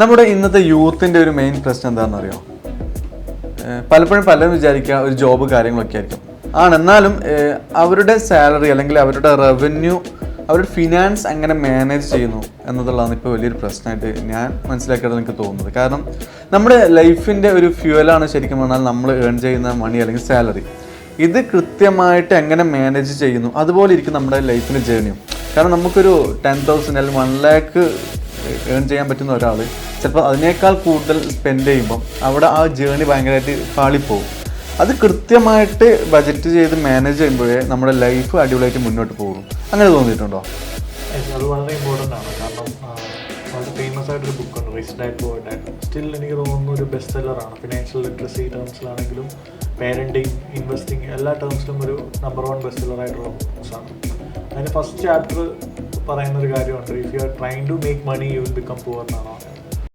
നമ്മുടെ ഇന്നത്തെ യൂത്തിൻ്റെ ഒരു മെയിൻ പ്രശ്നം എന്താണെന്ന് അറിയോ? പലപ്പോഴും പലരും വിചാരിക്കുക ഒരു ജോബ് കാര്യങ്ങളൊക്കെ ആയിരിക്കും എന്നാലും അവരുടെ സാലറി അല്ലെങ്കിൽ അവരുടെ റവന്യൂ, അവരുടെ ഫിനാൻസ് എങ്ങനെ മാനേജ് ചെയ്യുന്നു എന്നതുള്ളതാണ് ഇപ്പോൾ വലിയൊരു പ്രശ്നമായിട്ട് ഞാൻ മനസ്സിലാക്കിയത് എനിക്ക് തോന്നുന്നത്. കാരണം നമ്മുടെ ലൈഫിൻ്റെ ഒരു ഫ്യൂവലാണ് ശരിക്കും പറഞ്ഞാൽ നമ്മൾ ഏൺ ചെയ്യുന്ന മണി അല്ലെങ്കിൽ സാലറി. ഇത് കൃത്യമായിട്ട് എങ്ങനെ മാനേജ് ചെയ്യുന്നു അതുപോലെ ഇരിക്കും നമ്മുടെ ലൈഫിൻ്റെ ജേണിയും. കാരണം നമുക്കൊരു 10,000 അല്ലെങ്കിൽ 1 lakh ഏൺ ചെയ്യാൻ പറ്റുന്ന ഒരാൾ ചിലപ്പോൾ അതിനേക്കാൾ കൂടുതൽ സ്പെൻഡ് ചെയ്യുമ്പം അവിടെ ആ ജേണി ഭയങ്കരമായിട്ട് പാളിപ്പോവും. അത് കൃത്യമായിട്ട് ബജറ്റ് ചെയ്ത് മാനേജ് ചെയ്യുമ്പോഴേ നമ്മുടെ ലൈഫ് അടിപൊളിയായിട്ട് മുന്നോട്ട് പോകും. അങ്ങനെ തോന്നിയിട്ടുണ്ടോ? അത് വളരെ ഇമ്പോർട്ടൻ്റ് ആണ്. കാരണം വളരെ ഫേമസ് ആയിട്ടൊരു ബുക്കുണ്ട്, rich dad poor dad. Still എനിക്ക് തോന്നുന്നു ഒരു ബെസ്റ്റ് സെല്ലറാണ്. ഫിനാൻഷ്യൽ ലിറ്ററസി ടേംസിലാണെങ്കിലും പേരൻറ്റിങ്, ഇൻവെസ്റ്റിംഗ് എല്ലാ ടേംസിലും ഒരു നമ്പർ 1 ബെസ്റ്റ് സെല്ലറായിട്ടുള്ള ബുക്സാണ്. അതിന് ഫസ്റ്റ് ചാപ്റ്റർ പറയുന്നൊരു കാര്യമുണ്ട്, if you are trying to make money you will become poor എന്നാണ്.